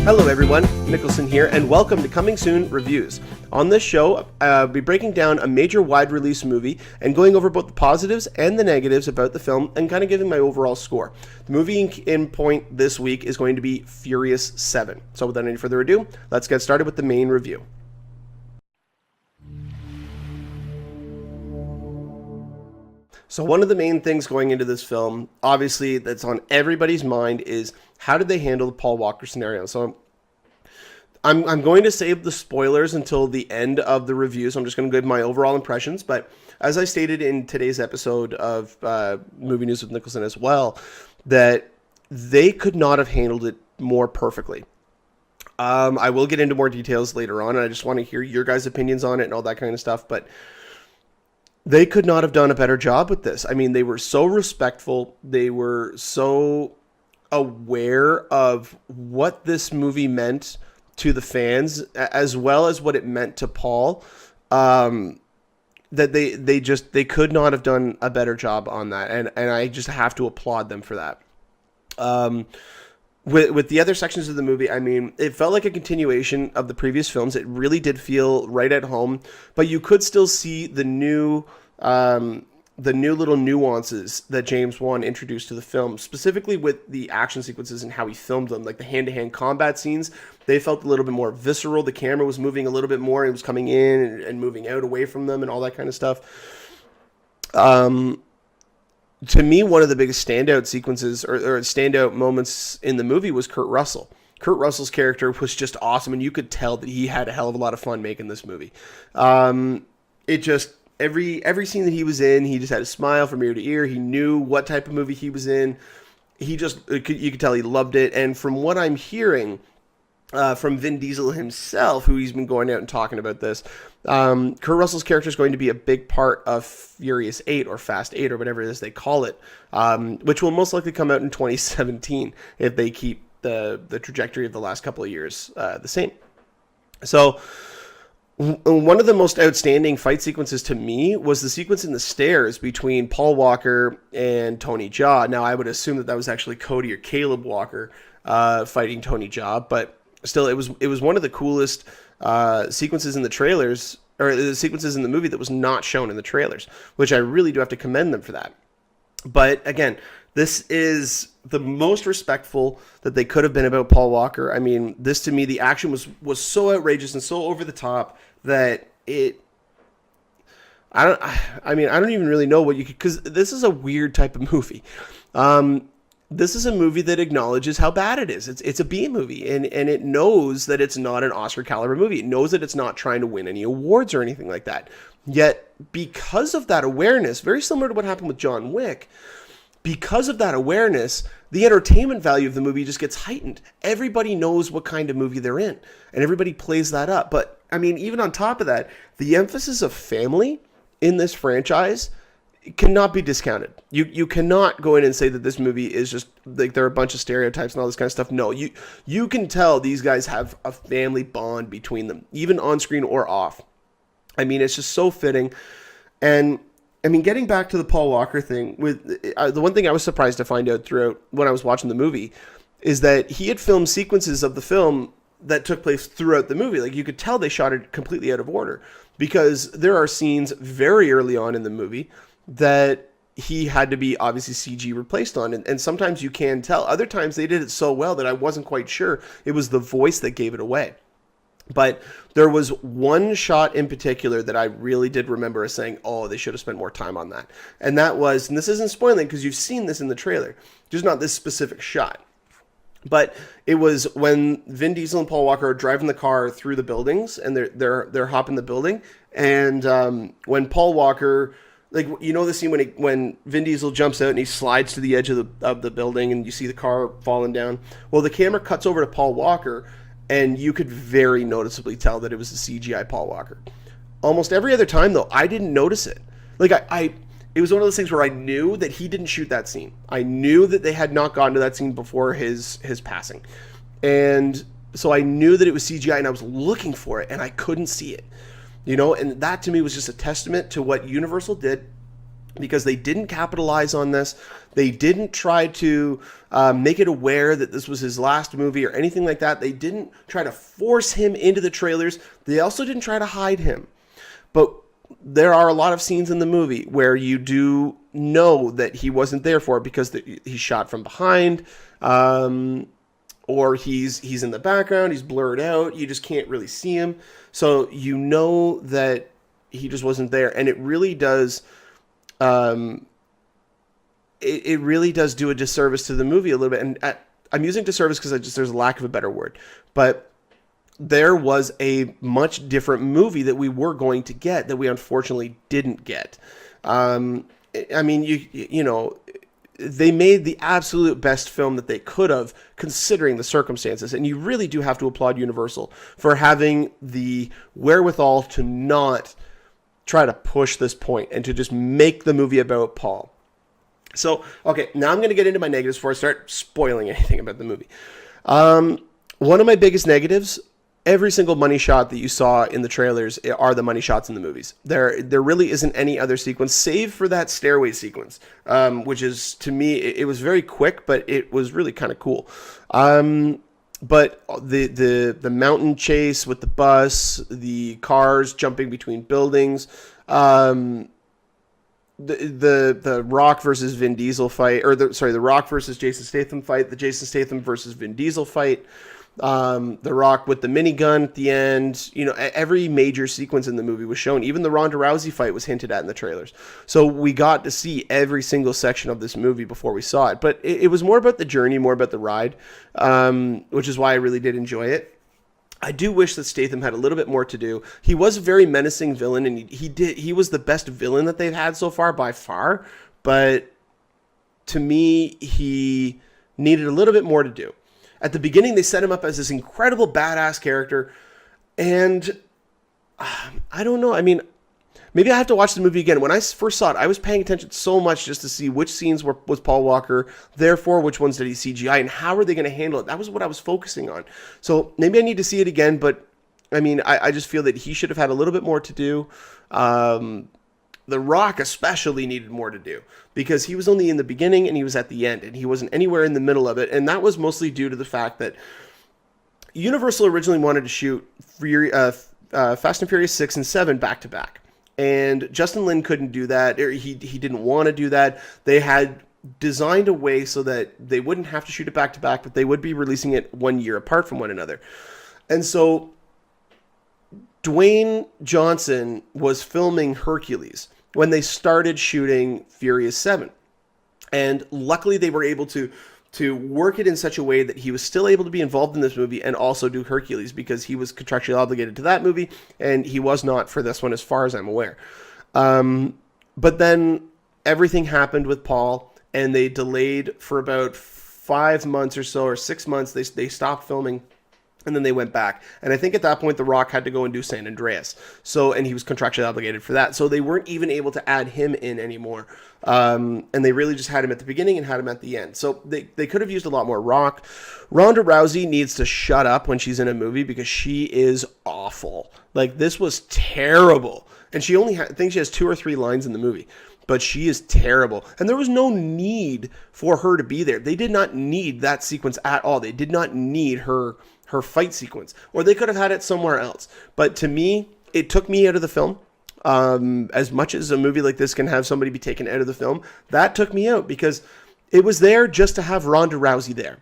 Hello everyone, Niklsun here, and welcome to Coming Soon Reviews. On this show, I'll be breaking down a major wide release movie and going over both the positives and the negatives about the film and kind of giving my overall score. The movie in point this week is going to be Furious 7. So without any further ado, let's get started with the main review. So one of the main things going into this film, obviously that's on everybody's mind, is how did they handle the Paul Walker scenario? So I'm going to save the spoilers until the end of the review, so I'm just going to give my overall impressions. But as I stated in today's episode of Movie News with Niklsun as well, that they could not have handled it more perfectly. I will get into more details later on, and I just want to hear your guys' opinions on it and all that kind of stuff. But they could not have done a better job with this. I mean, they were so respectful. They were so aware of what this movie meant to the fans, as well as what it meant to Paul, that they could not have done a better job on that. And I just have to applaud them for that. With the other sections of the movie, I mean, it felt like a continuation of the previous films. It really did feel right at home, but you could still see the new little nuances that James Wan introduced to the film, specifically with the action sequences and how he filmed them, like the hand-to-hand combat scenes. They felt a little bit more visceral. The camera was moving a little bit more. It was coming in and moving out away from them and all that kind of stuff. To me, one of the biggest standout sequences or standout moments in the movie was Kurt Russell. Kurt Russell's character was just awesome, and you could tell that he had a hell of a lot of fun making this movie. It just, every scene that he was in, he just had a smile from ear to ear. He knew what type of movie he was in. You could tell he loved it. And from what I'm hearing from Vin Diesel himself, who he's been going out and talking about this, Kurt Russell's character is going to be a big part of Furious 8 or Fast 8 or whatever it is they call it, which will most likely come out in 2017 if they keep the trajectory of the last couple of years the same. So one of the most outstanding fight sequences to me was the sequence in the stairs between Paul Walker and Tony Jaa. Now, I would assume that was actually Cody or Caleb Walker fighting Tony Jaa, but still, it was one of the coolest sequences in the trailers, or the sequences in the movie that was not shown in the trailers, which I really do have to commend them for that. But again, this is the most respectful that they could have been about Paul Walker. I mean, this to me, the action was so outrageous and so over the top that I don't even really know what you could, because this is a weird type of movie. This is a movie that acknowledges how bad it is. It's a B movie, and it knows that it's not an Oscar caliber movie. It knows that it's not trying to win any awards or anything like that. Yet, because of that awareness, very similar to what happened with John Wick, because of that awareness, the entertainment value of the movie just gets heightened. Everybody knows what kind of movie they're in, and everybody plays that up. But, I mean, even on top of that, the emphasis of family in this franchise cannot be discounted. You cannot go in and say that this movie is just like there are a bunch of stereotypes and all this kind of stuff. No, you can tell these guys have a family bond between them, even on screen or off. I mean, it's just so fitting. And I mean, getting back to the Paul Walker thing, with the one thing I was surprised to find out throughout when I was watching the movie is that he had filmed sequences of the film that took place throughout the movie. Like, you could tell they shot it completely out of order, because there are scenes very early on in the movie that he had to be obviously CG replaced on. And sometimes you can tell. Other times they did it so well that I wasn't quite sure it was the voice that gave it away. But there was one shot in particular that I really did remember as saying, oh, they should have spent more time on that. And that was, and this isn't spoiling because you've seen this in the trailer, just not this specific shot. But it was when Vin Diesel and Paul Walker are driving the car through the buildings, and they're hopping the building. And when Paul Walker, like, you know the scene when Vin Diesel jumps out and he slides to the edge of the building, and you see the car falling down. Well, the camera cuts over to Paul Walker, and you could very noticeably tell that it was a CGI Paul Walker. Almost every other time, though, I didn't notice it. Like, it was one of those things where I knew that he didn't shoot that scene. I knew that they had not gotten to that scene before his passing. And so I knew that it was CGI, and I was looking for it, and I couldn't see it. You know, and that to me was just a testament to what Universal did because they didn't capitalize on this. They didn't try to make it aware that this was his last movie or anything like that. They didn't try to force him into the trailers. They also didn't try to hide him. But there are a lot of scenes in the movie where you do know that he wasn't there for it because he's shot from behind, or he's in the background, he's blurred out, you just can't really see him. So you know that he just wasn't there, and it really does it really does do a disservice to the movie a little bit. And I'm using disservice because there's a lack of a better word, but there was a much different movie that we were going to get that we unfortunately didn't get. I mean, you know, they made the absolute best film that they could have, considering the circumstances. And you really do have to applaud Universal for having the wherewithal to not try to push this point and to just make the movie about Paul. So, okay, now I'm going to get into my negatives before I start spoiling anything about the movie. One of my biggest negatives, every single money shot that you saw in the trailers are the money shots in the movies. There really isn't any other sequence, save for that stairway sequence, which is, to me, it was very quick, but it was really kind of cool. But the mountain chase with the bus, the cars jumping between buildings, the Rock versus Vin Diesel fight, or the Rock versus Jason Statham fight, the Jason Statham versus Vin Diesel fight, the Rock with the minigun at the end. You know, every major sequence in the movie was shown. Even the Ronda Rousey fight was hinted at in the trailers. So we got to see every single section of this movie before we saw it. But it was more about the journey, more about the ride, which is why I really did enjoy it. I do wish that Statham had a little bit more to do. He was a very menacing villain, and he was the best villain that they've had so far by far. But to me, he needed a little bit more to do. At the beginning, they set him up as this incredible badass character, and I don't know. I mean, maybe I have to watch the movie again. When I first saw it, I was paying attention so much just to see which scenes was Paul Walker, therefore which ones did he CGI, and how are they going to handle it. That was what I was focusing on. So maybe I need to see it again, but I mean, I just feel that he should have had a little bit more to do. The Rock especially needed more to do because he was only in the beginning and he was at the end, and he wasn't anywhere in the middle of it. And that was mostly due to the fact that Universal originally wanted to shoot Fast and Furious 6 and 7 back to back. And Justin Lin couldn't do that. Or he didn't want to do that. They had designed a way so that they wouldn't have to shoot it back to back, but they would be releasing it 1 year apart from one another. And so Dwayne Johnson was filming Hercules when they started shooting Furious 7. And luckily they were able to work it in such a way that he was still able to be involved in this movie and also do Hercules, because he was contractually obligated to that movie and he was not for this one as far as I'm aware. But then everything happened with Paul, and they delayed for about 5 months or so, or 6 months. They stopped filming. And then they went back. And I think at that point, The Rock had to go and do San Andreas. And he was contractually obligated for that. So they weren't even able to add him in anymore. And they really just had him at the beginning and had him at the end. So they could have used a lot more Rock. Ronda Rousey needs to shut up when she's in a movie because she is awful. Like, this was terrible. And she only I think she has 2 or 3 lines in the movie. But she is terrible. And there was no need for her to be there. They did not need that sequence at all. They did not need her fight sequence, or they could have had it somewhere else. But to me, it took me out of the film. As much as a movie like this can have somebody be taken out of the film, that took me out because it was there just to have Ronda Rousey there.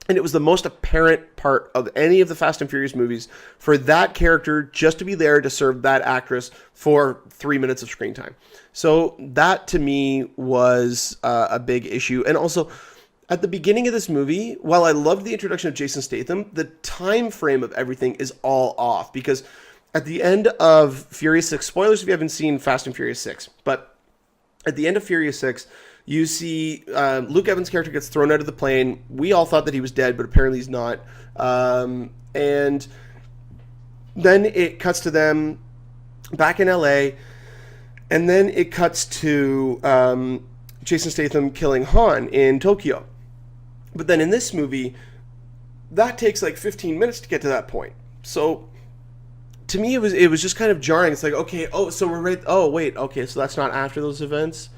And it was the most apparent part of any of the Fast and Furious movies for that character just to be there to serve that actress for 3 minutes of screen time. So that to me was a big issue. And also, at the beginning of this movie, while I loved the introduction of Jason Statham, the time frame of everything is all off, because at the end of Furious 6, spoilers if you haven't seen Fast and Furious 6, but at the end of Furious 6, you see Luke Evans' character gets thrown out of the plane. We all thought that he was dead, but apparently he's not. And then it cuts to them back in LA, and then it cuts to Jason Statham killing Han in Tokyo. But then in this movie, that takes like 15 minutes to get to that point. So to me, it was just kind of jarring. It's like, okay, so we're right. Oh, wait, okay, so that's not after those events.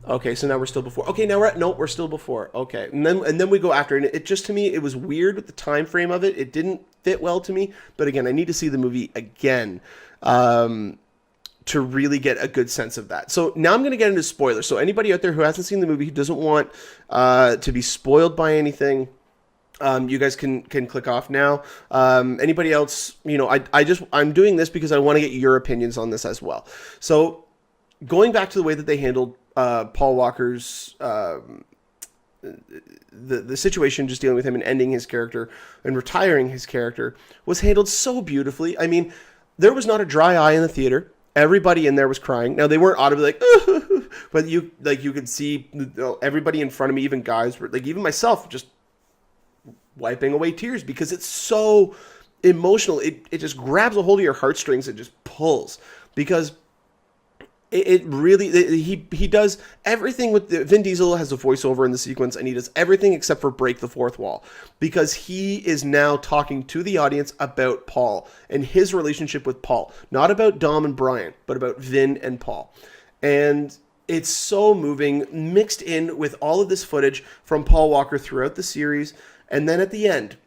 Okay, so now we're still before. Okay, now we're at no, we're still before. Okay, and then we go after, and it just, to me, it was weird with the time frame of it. It didn't fit well to me. But again, I need to see the movie again to really get a good sense of that. So now I'm going to get into spoilers. So anybody out there who hasn't seen the movie, who doesn't want to be spoiled by anything, you guys can click off now. Anybody else, I'm doing this because I want to get your opinions on this as well. So going back to the way that they handled Paul Walker's the situation, just dealing with him and ending his character and retiring his character, was handled so beautifully. I mean, there was not a dry eye in the theater. Everybody in there was crying. Now, they weren't audibly like, but you could see everybody in front of me, even guys were like, even myself, just wiping away tears because it's so emotional. It just grabs a hold of your heartstrings and just pulls, because it really, he does everything with Vin Diesel has a voiceover in the sequence, and he does everything except for break the fourth wall, because he is now talking to the audience about Paul and his relationship with Paul, not about Dom and Brian, but about Vin and Paul. And it's so moving, mixed in with all of this footage from Paul Walker throughout the series. And then at the end,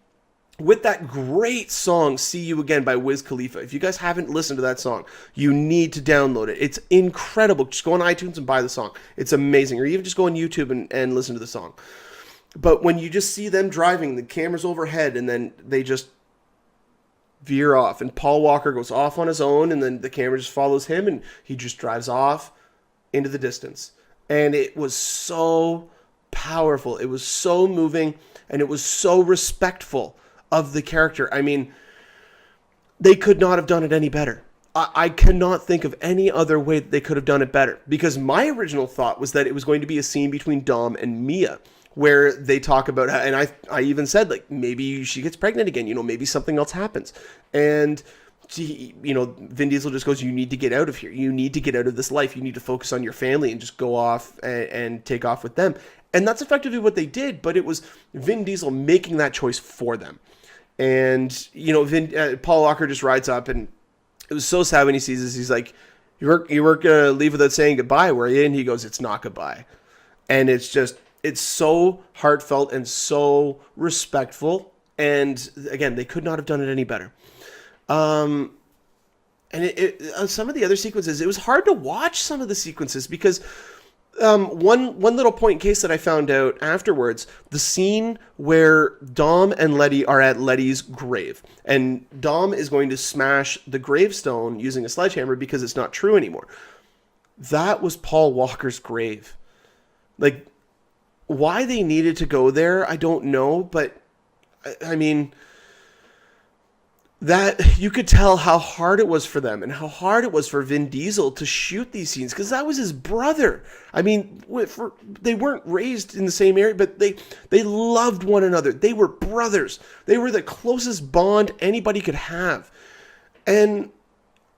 with that great song, See You Again by Wiz Khalifa. If you guys haven't listened to that song, you need to download it. It's incredible. Just go on iTunes and buy the song. It's amazing. Or even just go on YouTube and listen to the song. But when you just see them driving, the camera's overhead, and then they just veer off. And Paul Walker goes off on his own, and then the camera just follows him, and he just drives off into the distance. And it was so powerful. It was so moving, and it was so respectful of the character. I mean, they could not have done it any better. I cannot think of any other way that they could have done it better, because my original thought was that it was going to be a scene between Dom and Mia where they talk about, and I even said, like, maybe she gets pregnant again, maybe something else happens. And Vin Diesel just goes, you need to get out of here. You need to get out of this life. You need to focus on your family and just go off and take off with them. And that's effectively what they did, but it was Vin Diesel making that choice for them. And, Paul Walker just rides up, and it was so sad when he sees this. He's like, you weren't going to leave without saying goodbye, were you? And he goes, it's not goodbye. And it's so heartfelt and so respectful. And again, they could not have done it any better. And some of the other sequences, it was hard to watch some of the sequences because one little point in case that I found out afterwards, the scene where Dom and Letty are at Letty's grave, and Dom is going to smash the gravestone using a sledgehammer because it's not true anymore. That was Paul Walker's grave. Like, why they needed to go there, I don't know, but I mean, that you could tell how hard it was for them and how hard it was for Vin Diesel to shoot these scenes, because that was his brother. I mean, they weren't raised in the same area, but they loved one another. They were brothers. They were the closest bond anybody could have. And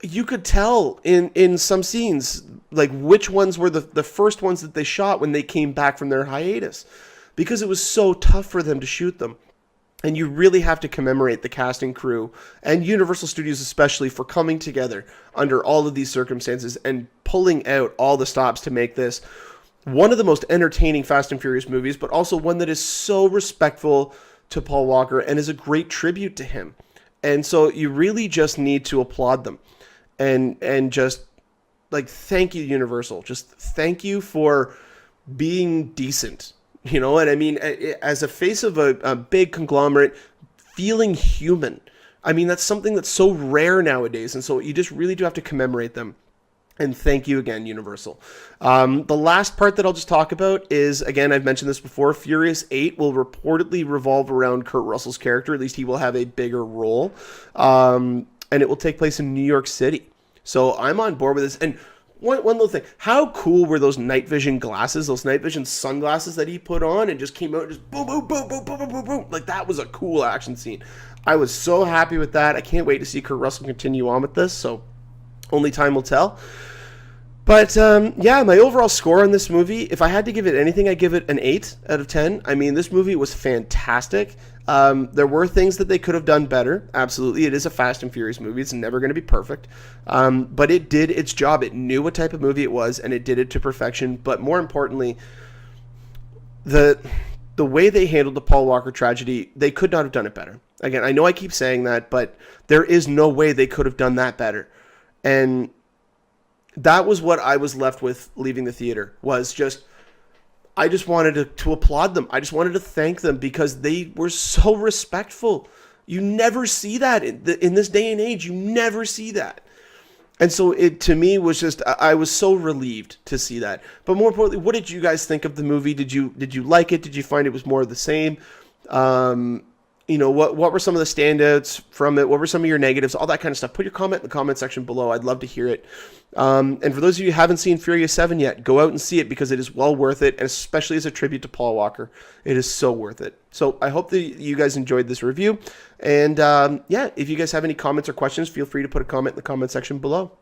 you could tell in some scenes, like, which ones were the first ones that they shot when they came back from their hiatus, because it was so tough for them to shoot them. And you really have to commemorate the casting crew and Universal Studios especially for coming together under all of these circumstances and pulling out all the stops to make this one of the most entertaining Fast and Furious movies, but also one that is so respectful to Paul Walker and is a great tribute to him. And so you really just need to applaud them and just, like, thank you, Universal. Just thank you for being decent. You know what I mean? As a face of a big conglomerate, feeling human. I mean, that's something that's so rare nowadays. And so you just really do have to commemorate them. And thank you again, Universal. The last part that I'll just talk about is, again, I've mentioned this before, Furious 8 will reportedly revolve around Kurt Russell's character. At least he will have a bigger role. And it will take place in New York City. So I'm on board with this. And one little thing, how cool were those night vision glasses, those night vision sunglasses that he put on and just came out and just boom, boom, boom, boom, boom, boom, boom, boom. Like, that was a cool action scene. I was so happy with that. I can't wait to see Kurt Russell continue on with this, so only time will tell. But yeah, my overall score on this movie, if I had to give it anything, I give it an 8 out of 10. I mean, this movie was fantastic. There were things that they could have done better. Absolutely. It is a Fast and Furious movie. It's never going to be perfect. But it did its job. It knew what type of movie it was, and it did it to perfection. But more importantly, the way they handled the Paul Walker tragedy, they could not have done it better. Again, I know I keep saying that, but there is no way they could have done that better. And that was what I was left with leaving the theater, was just, I just wanted to applaud them. I just wanted to thank them because they were so respectful. You never see that in this day and age. You never see that. And so it, to me, was just, I was so relieved to see that. But more importantly, what did you guys think of the movie? Did you like it? Did you find it was more of the same? You know, what were some of the standouts from it? What were some of your negatives? All that kind of stuff. Put your comment in the comment section below. I'd love to hear it. And for those of you who haven't seen Furious 7 yet, go out and see it because it is well worth it, and especially as a tribute to Paul Walker. It is so worth it. So I hope that you guys enjoyed this review. And yeah, if you guys have any comments or questions, feel free to put a comment in the comment section below.